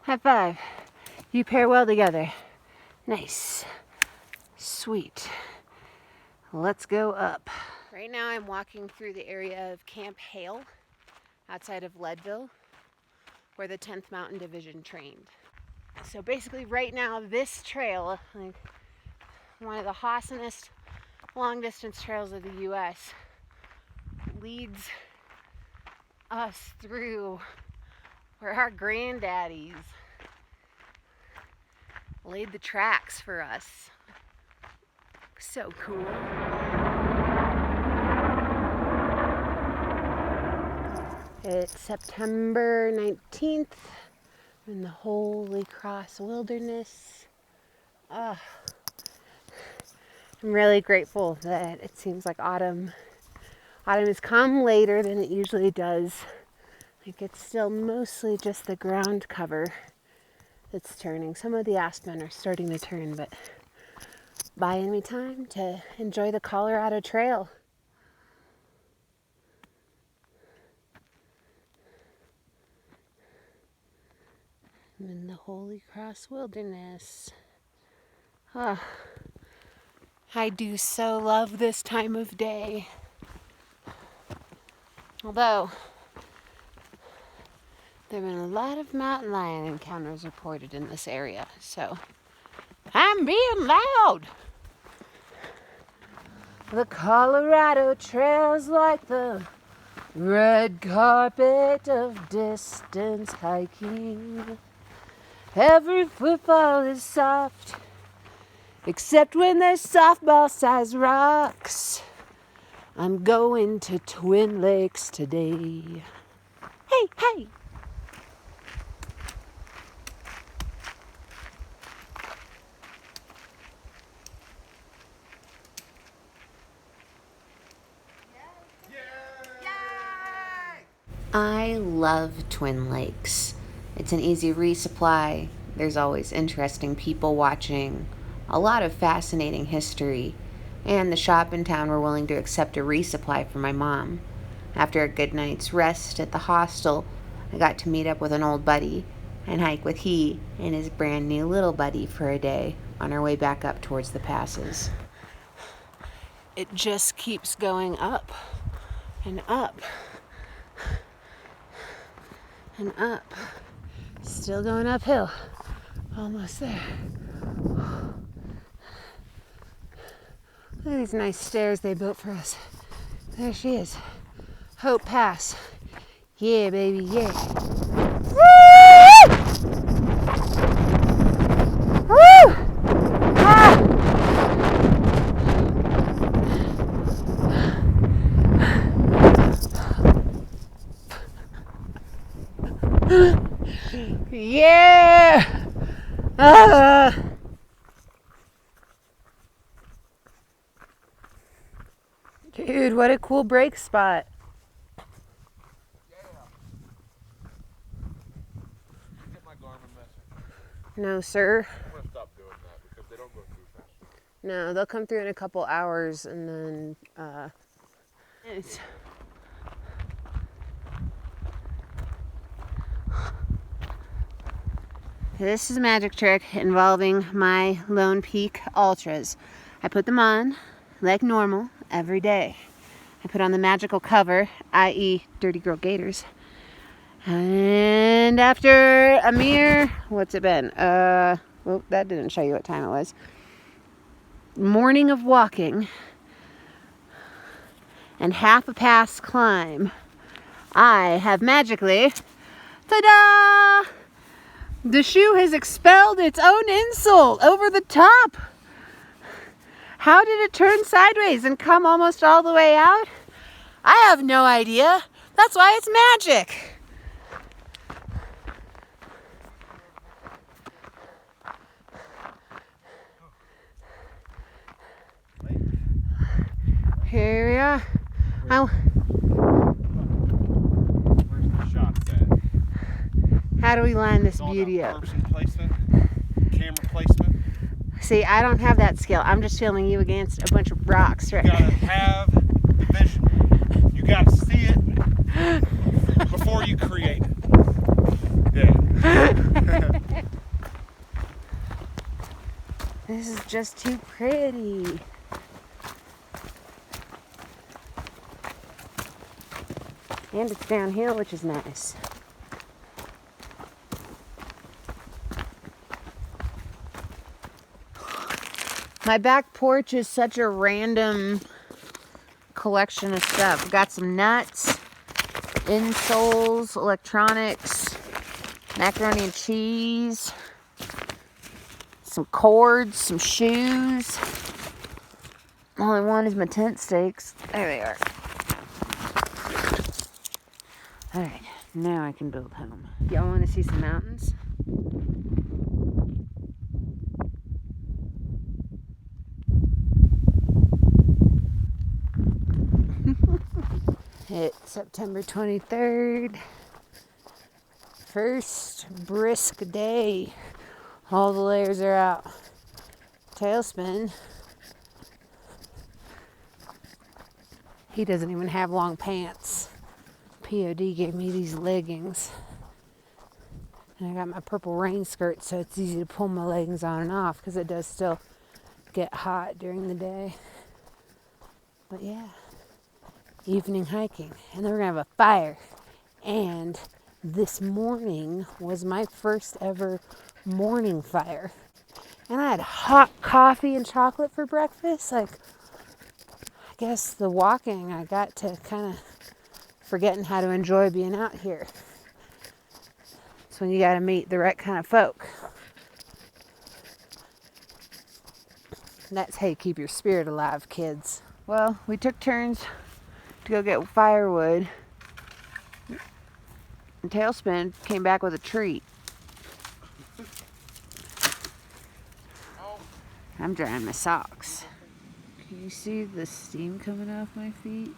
High five. You pair well together. Nice. Sweet. Let's go up. Right now I'm walking through the area of Camp Hale outside of Leadville, where the 10th Mountain Division trained. So basically right now this trail, like one of the hossingest long distance trails of the US, leads us through where our granddaddies laid the tracks for us. So cool. It's September 19th in the Holy Cross Wilderness. I'm really grateful that it seems like autumn has come later than it usually does. Like it's still mostly just the ground cover that's turning. Some of the aspen are starting to turn, but buying me time to enjoy the Colorado Trail. I'm in the Holy Cross Wilderness. Oh, I do so love this time of day. Although, there have been a lot of mountain lion encounters reported in this area, so I'm being loud. The Colorado Trail's like the red carpet of distance hiking. Every footfall is soft, except when there's softball-sized rocks. I'm going to Twin Lakes today. Hey, hey! I love Twin Lakes. It's an easy resupply. There's always interesting people watching, a lot of fascinating history, and the shop in town were willing to accept a resupply for my mom. After a good night's rest at the hostel, I got to meet up with an old buddy and hike with he and his brand new little buddy for a day on our way back up towards the passes. It just keeps going up and up and up. Still going uphill. Almost there. Look at these nice stairs they built for us. There she is. Hope Pass. Yeah, baby, yeah. Woo! Woo! Ah! Yeah! Dude, what a cool break spot. Yeah. You get my Garmin message. No, sir. I'm going to stop doing that because they don't go through fast. No, they'll come through in a couple hours and then, This is a magic trick involving my Lone Peak Ultras. I put them on like normal every day. I put on the magical cover, i.e. Dirty Girl Gators. And after a mere, what's it been? Well, that didn't show you what time it was. Morning of walking and half a pass climb, I have magically, ta-da! The shoe has expelled its own insole over the top. How did it turn sideways and come almost all the way out? I have no idea. That's why it's magic. Here we are. Where's the shots at? How do we line this It's all beauty about up? person placement, camera placement. See, I don't have that skill. I'm just filming you against a bunch of rocks, right? You gotta have the vision. You gotta see it before you create it. Yeah. This is just too pretty. And it's downhill, which is nice. My back porch is such a random collection of stuff. We've got some nuts, insoles, electronics, macaroni and cheese, some cords, some shoes. All I want is my tent stakes. There they are. Alright, now I can build home. Y'all want to see some mountains? It's September 23rd. First brisk day. All the layers are out. Tailspin. He doesn't even have long pants. POD gave me these leggings. And I got my purple rain skirt, so it's easy to pull my leggings on and off because it does still get hot during the day. But yeah, evening hiking. And then we're going to have a fire. And this morning was my first ever morning fire. And I had hot coffee and chocolate for breakfast. Like, I guess the walking, I got to kind of forgetting how to enjoy being out here. It's when you got to meet the right kind of folk. And that's how you keep your spirit alive, kids. Well, we took turns to go get firewood. And Tailspin came back with a treat. I'm drying my socks. Can you see the steam coming off my feet?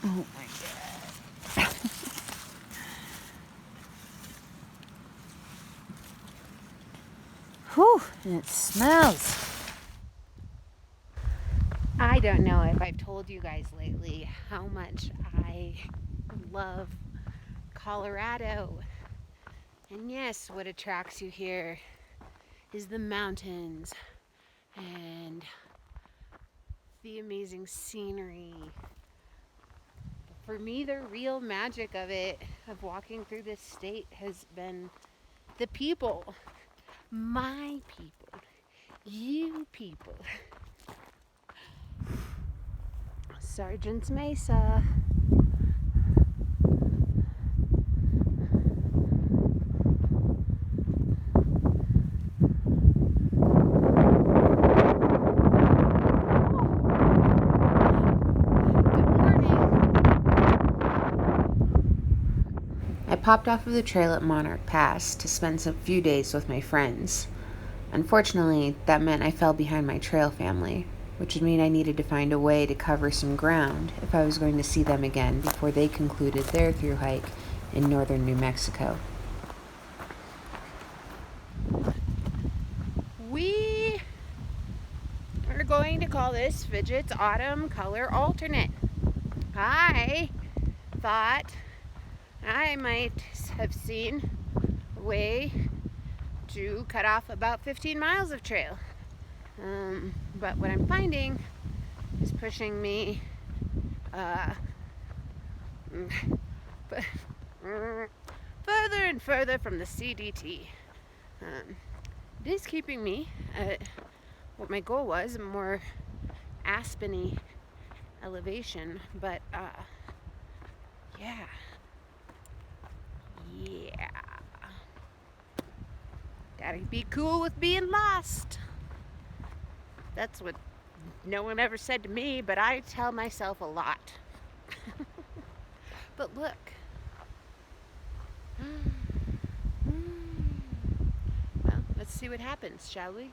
Oh my God. Whew, and it smells. I don't know if I've told you guys lately how much I love Colorado. And yes, what attracts you here is the mountains and the amazing scenery. For me, the real magic of it, of walking through this state, has been the people. My people. You people. Sergeant's Mesa. I popped off of the trail at Monarch Pass to spend a few days with my friends. Unfortunately, that meant I fell behind my trail family, which would mean I needed to find a way to cover some ground if I was going to see them again before they concluded their thru hike in northern New Mexico. We are going to call this Fidgit's Autumn Color Alternate. I thought I might have seen a way to cut off about 15 miles of trail. But what I'm finding is pushing me further and further from the CDT. It is keeping me at what my goal was, a more aspeny elevation, but yeah. Gotta be cool with being lost. That's what no one ever said to me, but I tell myself a lot. But look. Well, let's see what happens, shall we?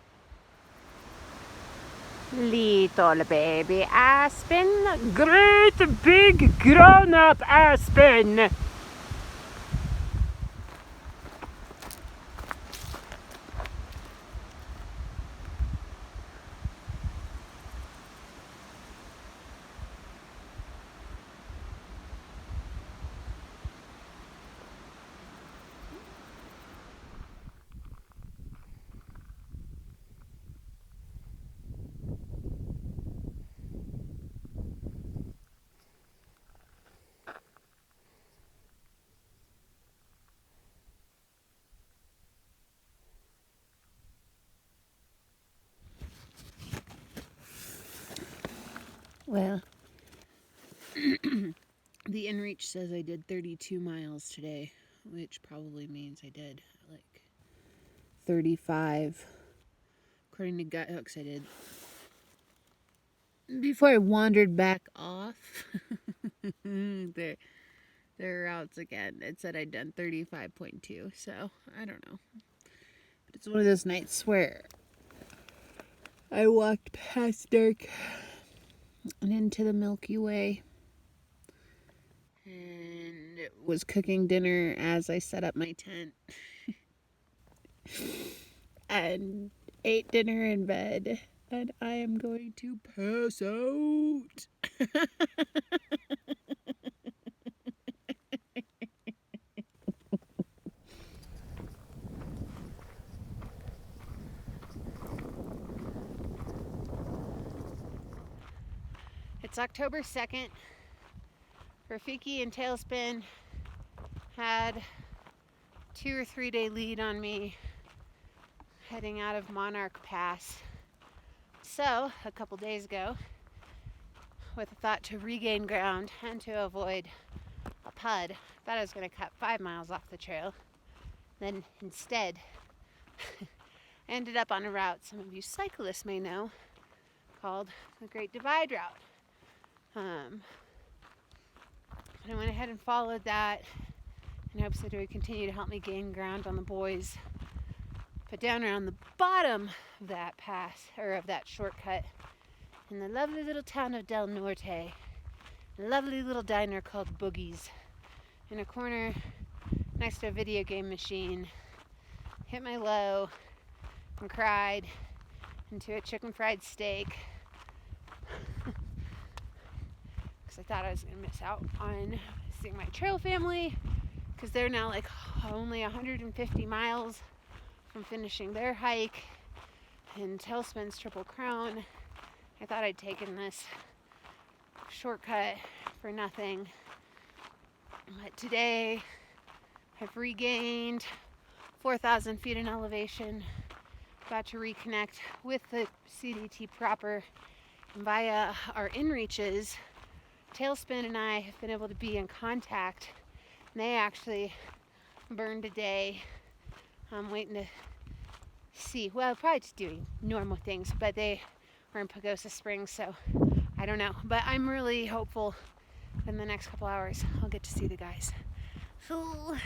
Little baby aspen, great big grown-up aspen. Well, the inReach says I did 32 miles today, which probably means I did like 35. According to Gut Hooks, I did. Before I wandered back off their routes again, it said I'd done 35.2, so I don't know. But it's one of those nights where I walked past dark and into the Milky Way and was cooking dinner as I set up my tent and ate dinner in bed, and I am going to pass out. It's October 2nd. Rafiki and Tailspin had 2 or 3 day lead on me heading out of Monarch Pass. So, a couple days ago, with a thought to regain ground and to avoid a PUD, thought I was going to cut 5 miles off the trail. Then instead, I ended up on a route some of you cyclists may know called the Great Divide Route. And I went ahead and followed that in hopes that it would continue to help me gain ground on the boys. But down around the bottom of that pass, or of that shortcut, in the lovely little town of Del Norte, a lovely little diner called Boogie's, in a corner next to a video game machine, hit my low and cried into a chicken fried steak. I thought I was going to miss out on seeing my trail family because they're now like only 150 miles from finishing their hike in Tailspin's Triple Crown. I thought I'd taken this shortcut for nothing. But today I've regained 4,000 feet in elevation, about to reconnect with the CDT proper, and via our inReaches, Tailspin and I have been able to be in contact, and they actually burned a day. I'm waiting to see, well, probably just doing normal things, but they were in Pagosa Springs, so I don't know. But I'm really hopeful in the next couple hours I'll get to see the guys. So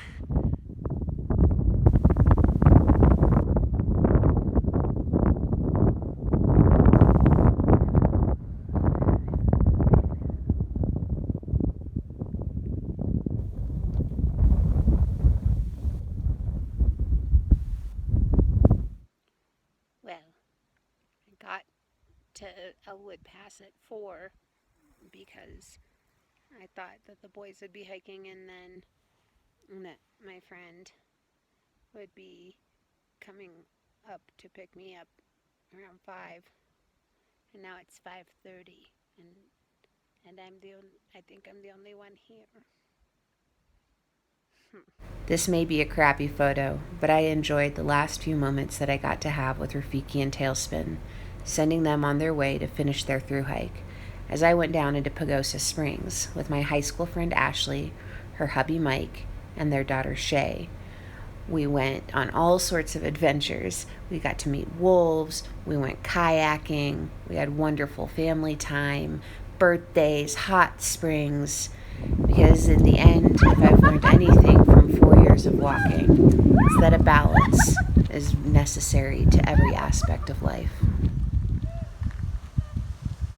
to Elwood Pass at 4 because I thought that the boys would be hiking and that my friend would be coming up to pick me up around 5, and now it's 5:30, and I think I'm the only one here. This may be a crappy photo, but I enjoyed the last few moments that I got to have with Rafiki and Tailspin, sending them on their way to finish their thru-hike, as I went down into Pagosa Springs with my high school friend Ashley, her hubby Mike, and their daughter Shay. We went on all sorts of adventures. We got to meet wolves, we went kayaking, we had wonderful family time, birthdays, hot springs, because in the end, if I've learned anything from 4 years of walking, it's that a balance is necessary to every aspect of life.